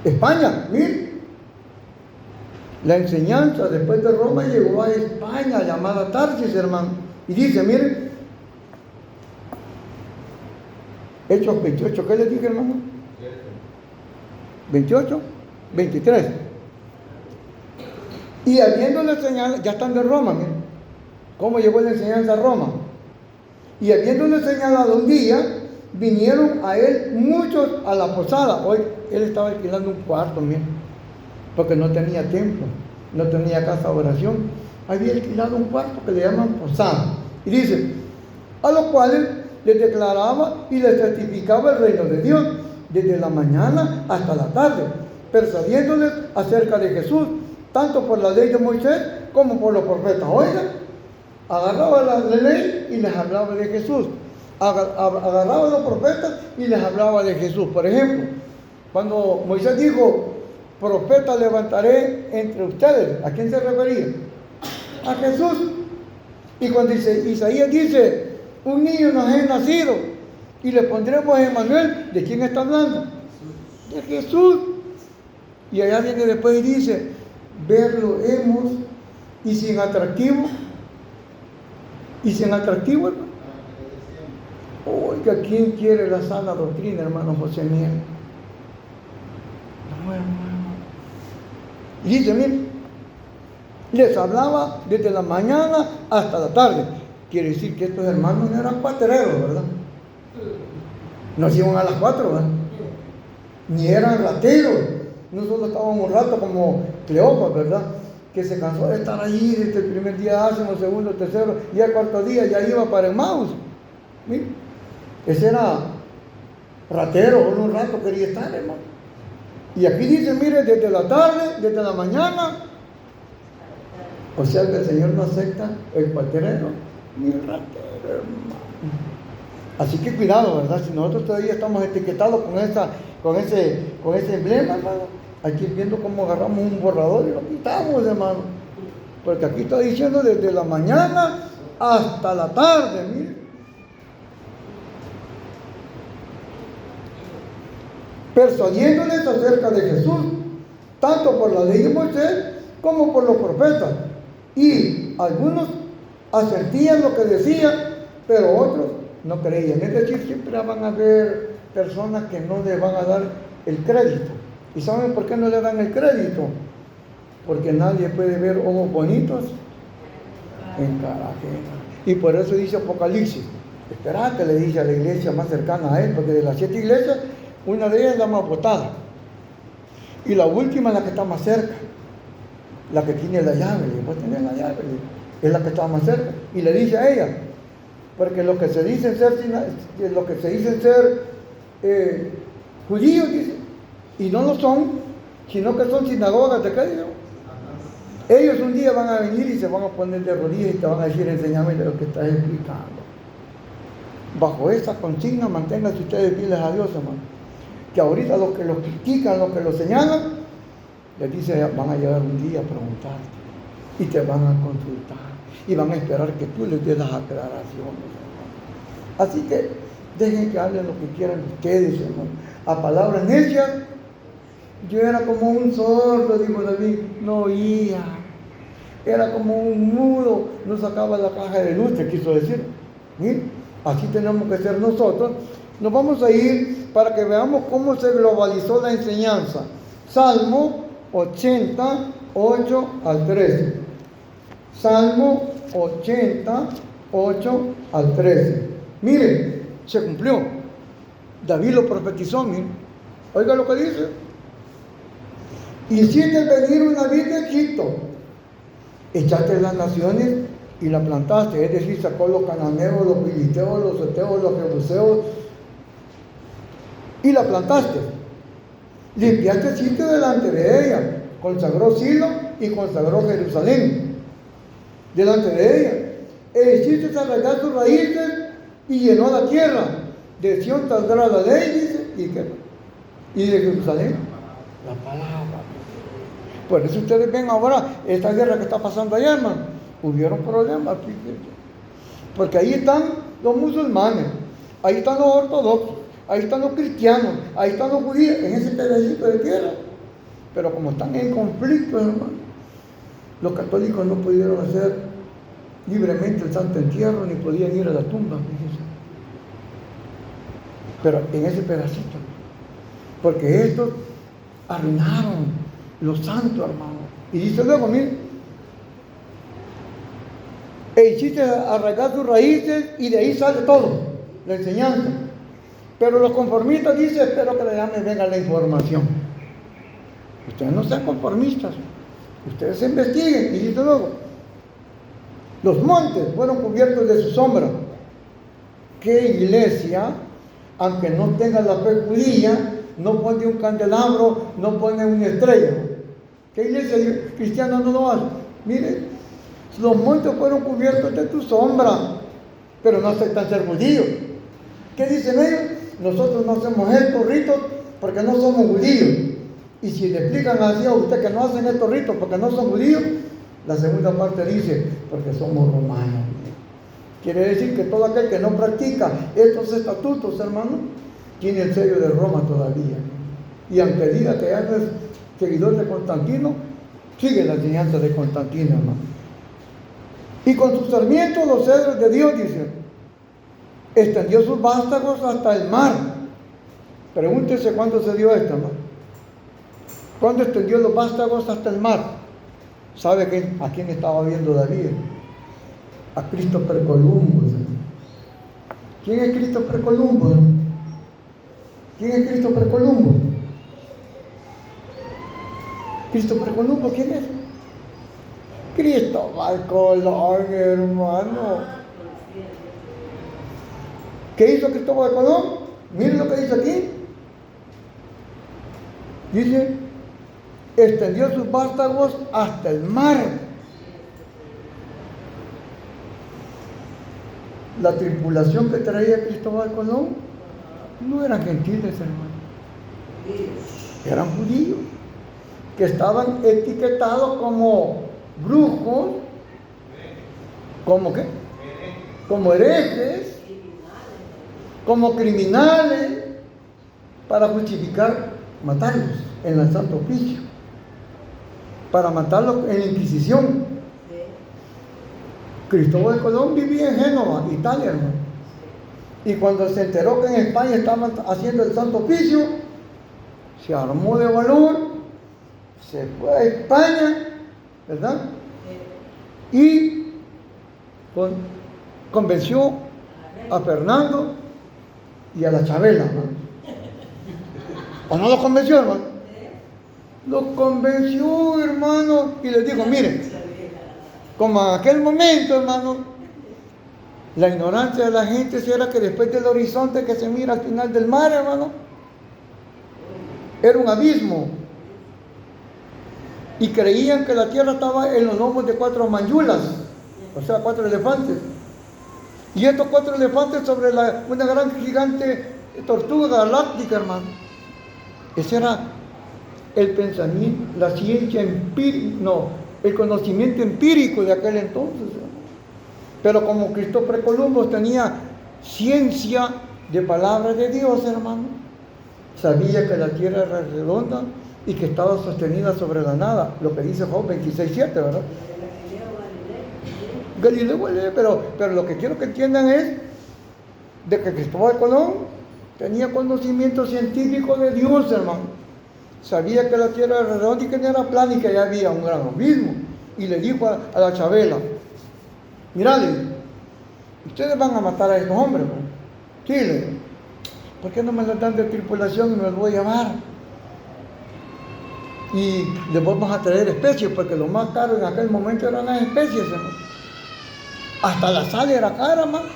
España, mire. La enseñanza después de Roma llegó a España, llamada Tarsis, hermano. Y dice, mire, Hechos 28, ¿qué les dije, hermano? 28, 23. Y habiéndole enseñado, ya están de Roma, miren, cómo llegó la enseñanza a Roma. Y habiéndole señalado un día, vinieron a él muchos a la posada. Hoy él estaba alquilando un cuarto, miren, porque no tenía templo, no tenía casa de oración. Había alquilado un cuarto que le llaman posada. Y dice, a los cuales les declaraba y les certificaba el reino de Dios, desde la mañana hasta la tarde, persuadiéndoles acerca de Jesús, tanto por la ley de Moisés como por los profetas. Oigan, agarraba la ley y les hablaba de Jesús. Agarraba a los profetas y les hablaba de Jesús. Por ejemplo, cuando Moisés dijo, profeta levantaré entre ustedes, ¿a quién se refería? A Jesús. Y cuando Isaías dice, un niño nos ha nacido y le pondremos a Emmanuel, ¿de quién está hablando? De Jesús. Y allá viene después y dice, verlo hemos y sin atractivo. Y sin atractivo, hermano. Oiga, ¿quién quiere la sana doctrina, hermano José Miguel? No, hermano. Y dice, mire, les hablaba desde la mañana hasta la tarde. Quiere decir que estos hermanos no eran cuatreros, ¿verdad? No se iban a las 4, ¿verdad? Ni eran rateros. No solo estaban un rato como Cleopas, ¿verdad? Que se cansó de estar allí desde el primer día, el segundo, tercero, y al cuarto día ya iba para Emmaus. Mire, ese era ratero, por un rato quería estar, hermano. Y aquí dice, mire, desde la tarde, desde la mañana. O sea que el Señor no acepta el cuatrero ni el ratero, hermano. Así que cuidado, ¿verdad? Si nosotros todavía estamos etiquetados con ese emblema, hermano, hay que ir viendo cómo agarramos un borrador y lo quitamos, hermano. Porque aquí está diciendo desde la mañana hasta la tarde, mire. persuadiéndoles acerca de Jesús, tanto por la ley de Moisés como por los profetas. Y algunos asentían lo que decía, pero otros no creían. Es decir, siempre van a haber personas que no le van a dar el crédito. ¿Y saben por qué no le dan el crédito? Porque nadie puede ver ojos bonitos en cara ajena. Y por eso dice Apocalipsis, esperate, le dice a la iglesia más cercana a él, porque de las 7 iglesias, una de ellas es la más votada. Y la última es la que está más cerca, la que tiene la llave. Vos tenés la llave, es la que está más cerca. Y le dice a ella, porque los que se dicen ser, judíos, dice, y no lo son, sino que son sinagogas de Cristo. Ellos un día van a venir y se van a poner de rodillas y te van a decir, enséñame lo que estás explicando. Bajo esa consigna, manténganse ustedes fieles a Dios, hermano. Que ahorita los que los critican, los que los señalan, les dice, van a llegar un día a preguntarte y te van a consultar y van a esperar que tú les des las aclaraciones, hermano. Así que dejen que hablen lo que quieran ustedes, hermano. A palabras necias, yo era como un sordo, dijo David, no oía. Era como un mudo, no sacaba la caja de luz, te quiso decir. ¿Sí? Así tenemos que ser nosotros. Nos vamos a ir para que veamos cómo se globalizó la enseñanza. Salmo 88 al 13. Salmo 88 al 13. Miren, se cumplió. David lo profetizó, miren. Oiga lo que dice. Hiciste venir una vid de Egipto, echaste las naciones y la plantaste, es decir, sacó los cananeos, los filisteos, los heteos, los jebuseos y la plantaste. Limpiaste el sitio delante de ella, consagró Silo y consagró Jerusalén delante de ella. E hiciste arraigar sus raíces y llenó la tierra. De Sión saldrá la ley, dice, y de Jerusalén la palabra. Por eso ustedes ven ahora esta guerra que está pasando allá, hermano. Hubieron problemas, porque ahí están los musulmanes, ahí están los ortodoxos, ahí están los cristianos, ahí están los judíos, en ese pedacito de tierra. Pero como están en conflicto, hermano, los católicos no pudieron hacer libremente el santo entierro, ni podían ir a la tumba, fíjense. Pero en ese pedacito, porque estos arruinaron los santos, hermano. Y dice luego, miren, e hiciste arraigar sus raíces y de ahí sale todo, la enseñanza. Pero los conformistas dicen, espero que ya me venga la información. Ustedes no sean conformistas, ustedes se investiguen. Y dice luego, los montes fueron cubiertos de su sombra. ¿Qué iglesia, aunque no tenga la fe judía, no pone un candelabro, no pone una estrella? ¿Qué iglesia cristiana no lo hace? Mire, los montes fueron cubiertos de tu sombra, pero no aceptan ser judíos. ¿Qué dicen ellos? Nosotros no hacemos estos ritos porque no somos judíos. Y si le explican así a usted que no hacen estos ritos porque no son judíos, la segunda parte dice, porque somos romanos. Quiere decir que todo aquel que no practica estos estatutos, hermano, tiene el sello de Roma todavía. Y aunque diga que ya no es seguidor de Constantino, sigue la enseñanza de Constantino, hermano. Y con sus sarmientos los cedros de Dios, dice, extendió sus vástagos hasta el mar. Pregúntese cuándo se dio esto, hermano. ¿Cuándo extendió los vástagos hasta el mar? ¿Sabe a quién estaba viendo David? A Christopher Columbus. ¿Quién es Christopher Columbus? ¿Quién es Christopher Columbus? ¿Christopher Columbus quién es? Cristóbal Colón, hermano. ¿Qué hizo Cristóbal Colón? Miren lo que dice aquí. Dice, extendió sus vástagos hasta el mar. La tripulación que traía Cristóbal Colón no eran gentiles, hermano. Eran judíos que estaban etiquetados como brujos, ¿como qué? Como herejes, como criminales, para justificar matarlos en el Santo Oficio, para matarlos en la Inquisición. Cristóbal Colón vivía en Génova, Italia, hermano. Y cuando se enteró que en España estaban haciendo el Santo Oficio, se armó de valor, se fue a España, ¿verdad? Y convenció a Fernando y a la Chabela, hermano. ¿O no los convenció, hermano? Los convenció, hermano, y les dijo, miren, como en aquel momento, hermano, la ignorancia de la gente era que después del horizonte que se mira al final del mar, hermano, era un abismo. Y creían que la tierra estaba en los lomos de 4 mayulas, o sea, 4 elefantes. Y estos 4 elefantes sobre una gran gigante tortuga galáctica, hermano. Ese era el pensamiento, la ciencia empírica, no, el conocimiento empírico de aquel entonces. Pero como Cristóbal Colombo tenía ciencia de palabra de Dios, hermano, sabía que la tierra era redonda y que estaba sostenida sobre la nada, lo que dice Job 26:7, ¿verdad? Galileo, pero lo que quiero que entiendan es de que Cristóbal Colón tenía conocimiento científico de Dios, hermano. Sabía que la tierra era redonda y que no era plana y que allá había un gran abismo. Y le dijo a la Chabela, mirale, ustedes van a matar a estos hombres, ¿no? Sí, le digo, ¿por qué no me los dan de tripulación y me los voy a llevar? Y les vamos a traer especies, porque lo más caro en aquel momento eran las especies, hermano. Hasta la sal era cara, hermano.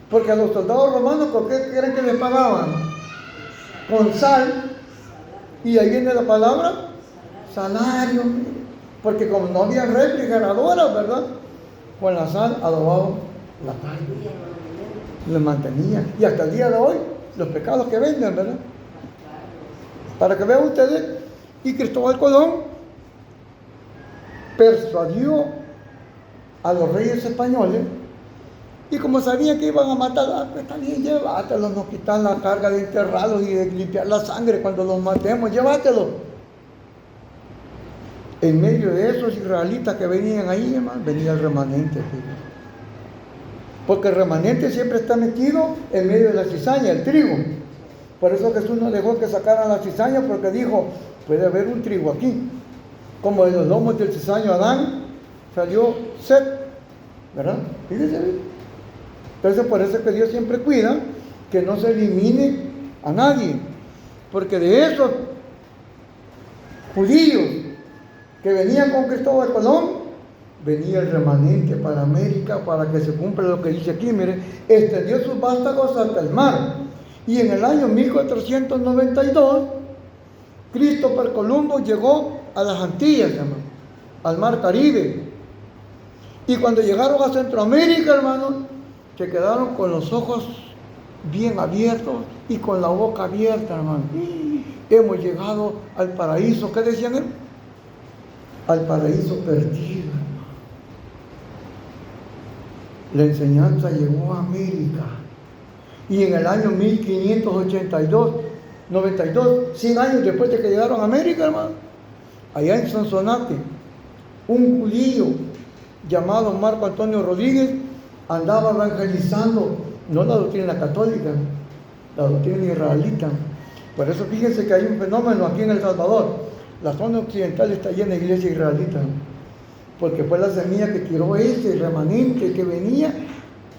Porque a los soldados romanos, ¿por qué creen que les pagaban? Con sal. Y ahí viene la palabra salario. Porque como no había refrigeradoras, ¿verdad? Con la sal adobaban la carne. Les mantenía. Y hasta el día de hoy, los pecados que venden, ¿verdad? Para que vean ustedes. Y Cristóbal Colón persuadió a los reyes españoles. Y como sabían que iban a matar, pues está bien, llévatelos, nos quitan la carga de enterrarlos y de limpiar la sangre cuando los matemos, llévatelos. En medio de esos israelitas que venían ahí, hermano, venía el remanente. Porque el remanente siempre está metido en medio de la cizaña, el trigo. Por eso Jesús no dejó que sacaran la cizaña, porque dijo, puede haber un trigo aquí. Como de los lomos del cizaño Adán salió Set, ¿verdad? Fíjense bien. Entonces por eso es que Dios siempre cuida que no se elimine a nadie, porque de esos judíos que venían con Cristóbal Colón, venía el remanente para América, para que se cumpla lo que dice aquí, miren, extendió sus vástagos hasta el mar, y en el año 1492, Cristóbal Colón llegó a las Antillas, hermano, al mar Caribe, y cuando llegaron a Centroamérica, hermano, se quedaron con los ojos bien abiertos y con la boca abierta, hermano. Hemos llegado al paraíso. ¿Qué decían él? Al paraíso perdido, hermano. La enseñanza llegó a América. Y en el año 1582, 100 años después de que llegaron a América, hermano, allá en Sonsonate, un judío llamado Marco Antonio Rodríguez andaba evangelizando, no la doctrina católica, la doctrina israelita. Por eso fíjense que hay un fenómeno aquí en El Salvador. La zona occidental está llena de iglesia israelita, porque fue la semilla que tiró ese remanente que venía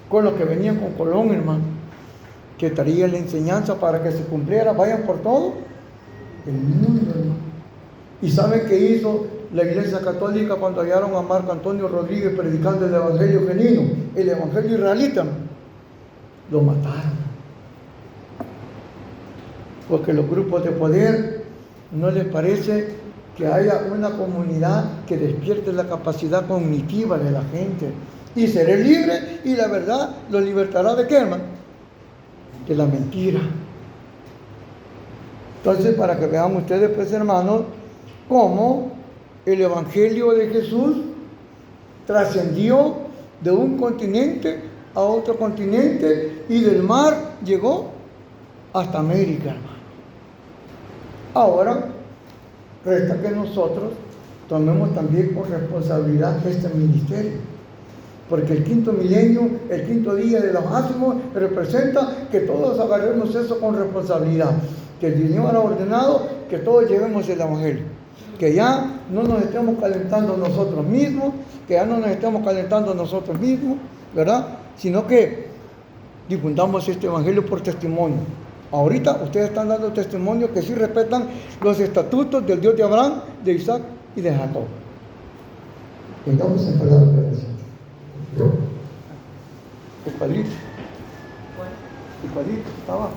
con los que venían con Colón, hermano, que traía la enseñanza para que se cumpliera. Vayan por todo el mundo, hermano. ¿Y saben qué hizo la Iglesia Católica cuando hallaron a Marco Antonio Rodríguez predicando el Evangelio genuino, el Evangelio israelita? Lo mataron. Porque los grupos de poder no les parece que haya una comunidad que despierte la capacidad cognitiva de la gente. Y seré libre, y la verdad los libertará ¿de qué, hermano? De la mentira. Entonces, para que vean ustedes, pues, hermanos, cómo el Evangelio de Jesús trascendió de un continente a otro continente y del mar llegó hasta América, hermano. Ahora, resta que nosotros tomemos también con responsabilidad este ministerio. Porque el quinto milenio, el quinto día de los ácimos, representa que todos agarremos eso con responsabilidad. Que el Señor ha ordenado que todos llevemos el Evangelio. Que ya no nos estemos calentando nosotros mismos, ¿verdad? Sino que difundamos este Evangelio por testimonio. Ahorita ustedes están dando testimonio que sí respetan los estatutos del Dios de Abraham, de Isaac y de Jacob. Tengamos en palabra de oración. El padrito estaba.